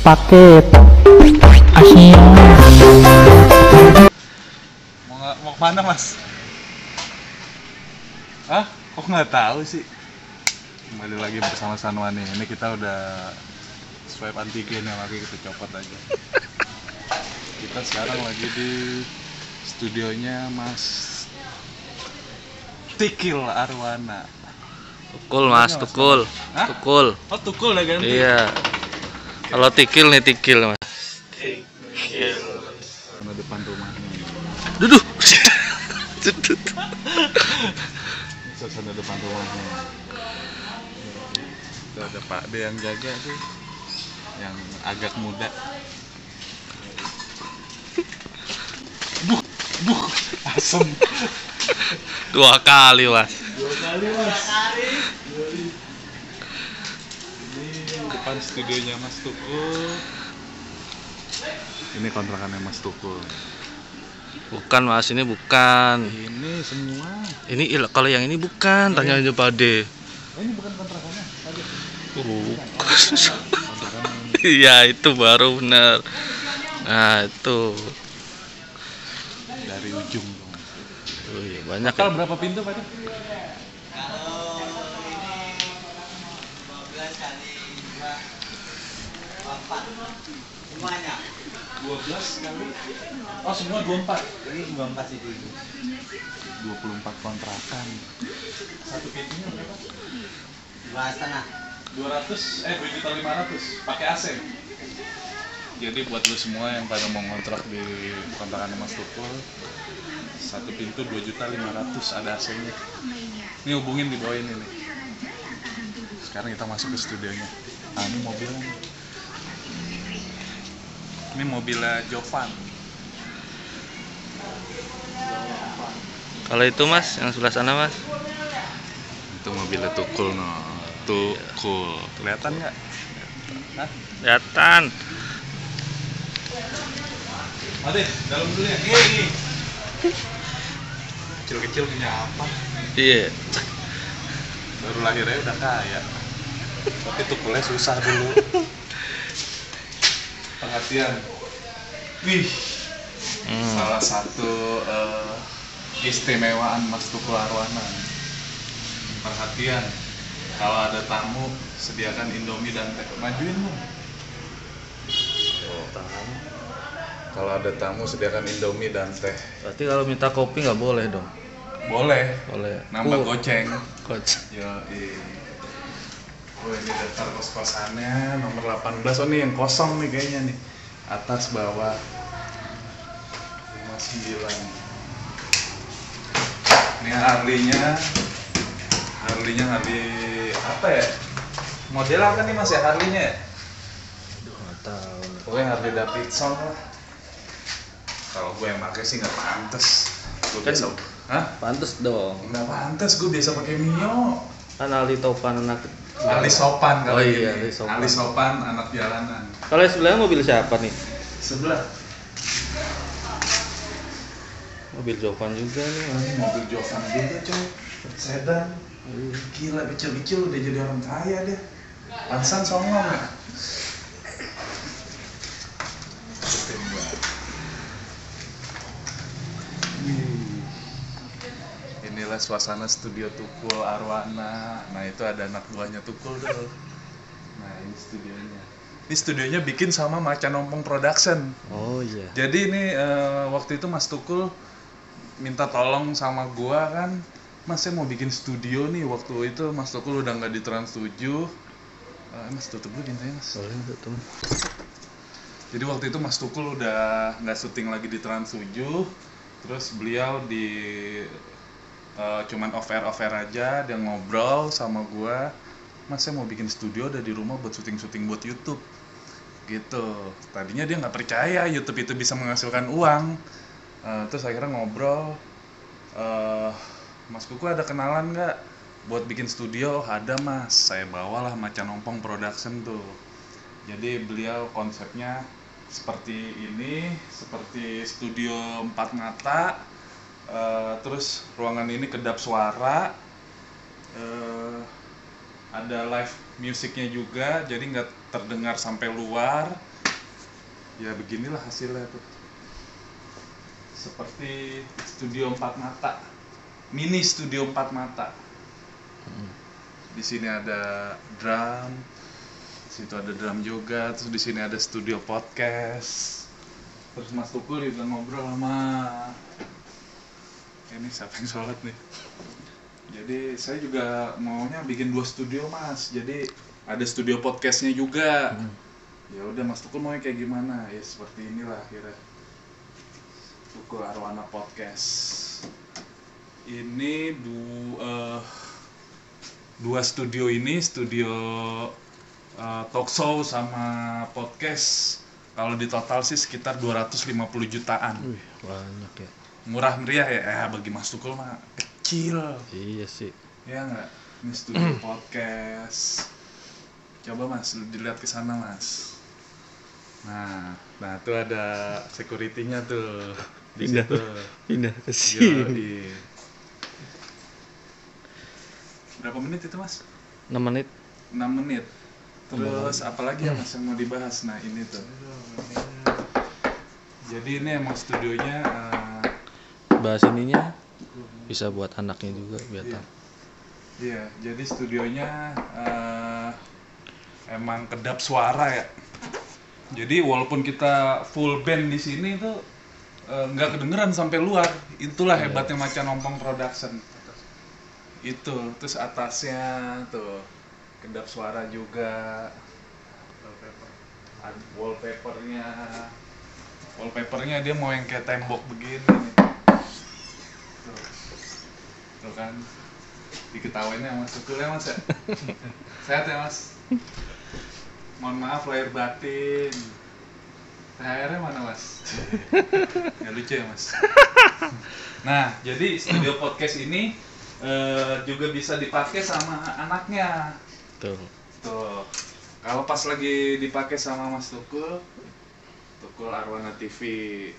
paket Asia. Mau kemana mas? Hah? Kok nggak tahu sih? Kembali lagi bersama Sanwani. Ini kita udah swipe antigen ya, lagi kita copot aja. Kita sekarang lagi di studionya Mas Tikil Arwana. Tukul mas, tukul. Hah? Tukul. Oh tukul ya ganti? Iya. Kalau tikil nih tikil mas. Karena depan rumahnya. Duduk. Suasana depan rumahnya. Itu ada Pak D yang jaga tuh, yang agak muda. Buh, asem. 2 kali mas. 2 kali mas. Ini depan studionya Mas Tukul. Ini kontrakannya Mas Tukul. Bukan mas, ini bukan. Ini semua. Ini kalau yang ini bukan. Tanya aja Pak D. Oh, ini bukan kontrakannya. Kontrakannya ini. Iya itu baru benar. Nah itu. Dari ujung dong. Oh, iya, banyak. Total Ya? berapa pintu Pak? Kalau ini 12 kali 4 semuanya 12 kali. Oh, semua 24. ini 24 itu 24 kontrakan. Satu pintunya berapa? 2,5 2.500.000 pakai AC. Jadi buat lu semua yang pada mau ngontrak di kontrakan Mas Tukul, satu pintu 2.500.000 ada AC-nya. Ini hubungin di bawah ini nih. Sekarang kita masuk ke studionya. Nah, ini mobilnya nih. Ini mobilnya Jovan. Kalau itu mas, yang sebelah sana mas. Itu mobilnya Tukul no. Tukul. Kelihatan nggak? Hah? Kelihatan. Ade, dalam dulu ya. Nih. Kecil-kecil punya apa? Iya. Baru lahirnya udah kaya. Tapi Tukulnya susah dulu. Perhatian. Wih. Salah satu keistimewaan Mas Tukul Arwana. Perhatian. Kalau ada tamu, sediakan Indomie dan teh. Majuin lu. Oh, tamu. Kalau ada tamu, sediakan Indomie dan teh. Berarti kalau minta kopi nggak boleh dong? Boleh. Boleh. Nambah goceng. Coach. Yoi. Oh, ini daftar kos-kosannya nomor 18. Oh, ini yang kosong nih kayaknya nih. Atas bawah 59. Ini Harley-nya. Harley apa ya? Model apa nih Mas ya Harley-nya ya? Aduh nggak tahu. Pokoknya Harley Davidson lah. Kalau gue yang pakai sih nggak pantas. Gue Kan- biasa. Hah? Pantes dong. Nggak pantas. Gue biasa pakai Mio. Kan Ali Topan anak. Ali Sopan kalau Oh iya, ini. Ali Sopan. Ali Sopan anak jalanan. Kalau yang sebelahnya mobil siapa nih? Sebelah. Mobil Jovan juga nih mas. Ini mobil Jovan juga coy. Sedan. Gila kecil-kecil udah jadi orang kaya dia. Pansan songong ya. Inilah suasana studio Tukul Arwana. Nah itu ada anak buahnya Tukul tuh. Nah ini studionya. Ini studionya bikin sama Macan Ompong Production. Oh iya. Jadi ini waktu itu Mas Tukul minta tolong sama gua kan, Mas saya mau bikin studio nih. Waktu itu Mas Tukul udah nggak di Trans 7. Mas tutup dulu bintangnya Mas. Boleh tuh. Jadi waktu itu Mas Tukul udah nggak syuting lagi di Trans 7. Terus beliau di cuman off air aja, dia ngobrol sama gua, Mas saya mau bikin studio udah di rumah buat syuting buat YouTube gitu. Tadinya dia nggak percaya YouTube itu bisa menghasilkan uang. Terus akhirnya ngobrol, Mas Kuku ada kenalan nggak buat bikin studio? Ada Mas, saya bawalah Macan Ompong Production tuh. Jadi beliau konsepnya seperti ini, seperti studio 4 mata. Terus ruangan ini kedap suara, ada live musiknya juga, jadi nggak terdengar sampai luar. Ya beginilah hasilnya tuh. Seperti studio 4 mata, mini studio 4 mata. Di sini ada drum, situ ada drum juga, terus di sini ada studio podcast. Terus Mas Tukul juga ngobrol sama ini siapa yang sholat nih. Jadi saya juga maunya bikin 2 studio Mas. Jadi ada studio podcastnya juga. Ya udah Mas Tukul maunya kayak gimana? Ya seperti inilah akhirnya. Tukul Arwana Podcast. Ini dua studio ini, studio talk show sama podcast. Kalau di total sih sekitar 250 jutaan. Wih, banyak ya. Murah meriah ya, bagi Mas Tukul mah kecil. Iya sih. Ya nggak? Ini studio podcast. Coba Mas, dilihat ke sana Mas. Nah tuh ada security-nya tuh di situ. Pindah ke sini. Yoi. Berapa menit itu Mas? 6 menit. 6 menit. Terus apalagi ya Mas yang mau dibahas? Nah ini tuh. Jadi ini emang studionya Bahas ininya bisa buat anaknya juga biar tahu. Iya, jadi studionya emang kedap suara ya. Jadi walaupun kita full band di sini tuh nggak kedengeran sampai luar. Itulah hebatnya Macan Ompong Production. Itu, terus atasnya tuh kedap suara juga. Wallpapernya dia mau yang kayak tembok begini nih. Tuh kan, diketawainnya Mas Tukul ya Mas ya. Sehat ya Mas. Mohon maaf lahir batin. THR-nya mana Mas? Nggak lucu ya Mas. Nah, jadi studio podcast ini juga bisa dipakai sama anaknya. Tuh. Tuh. Kalau pas lagi dipakai sama Mas Tukul Arwana TV.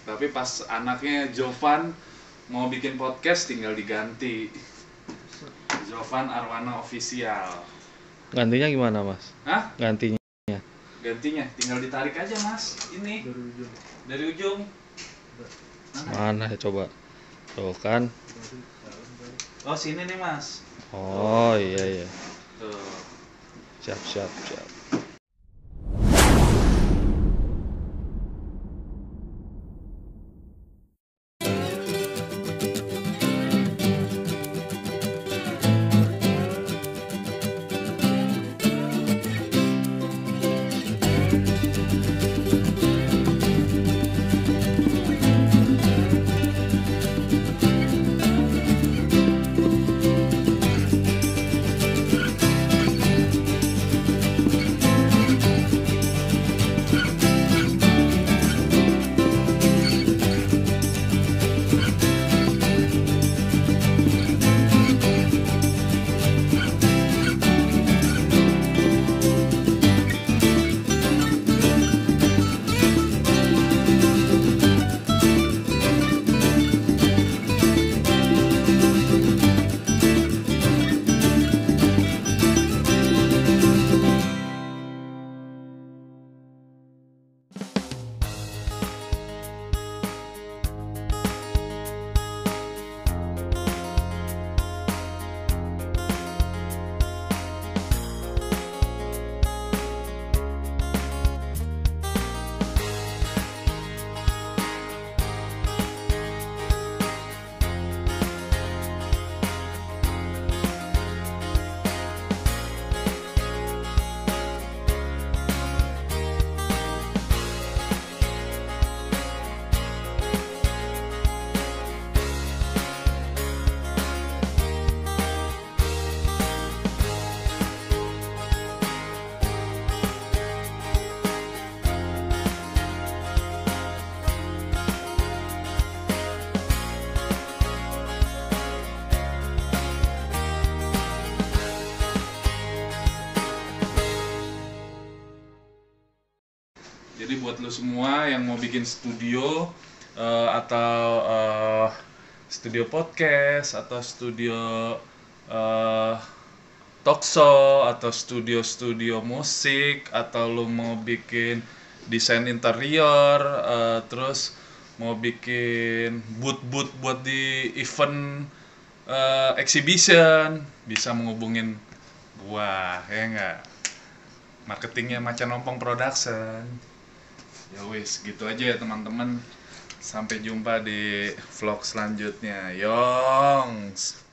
Tapi pas anaknya Jovan mau bikin podcast tinggal diganti. Jovan Arwana Official. Gantinya gimana, Mas? Hah? Gantinya. Gantinya tinggal ditarik aja Mas. Ini. Dari ujung. Mana ya coba? Tuh kan. Oh, sini nih Mas. Oh, iya. Tuh. Siap. Jadi buat lo semua yang mau bikin studio atau studio podcast atau studio talk show atau studio musik, atau lu mau bikin desain interior, terus mau bikin booth buat di event exhibition, bisa menghubungin gua, ya enggak? Marketingnya Macan Ompong Production. Ya wis, gitu aja ya teman-teman. Sampai jumpa di vlog selanjutnya. Yongs.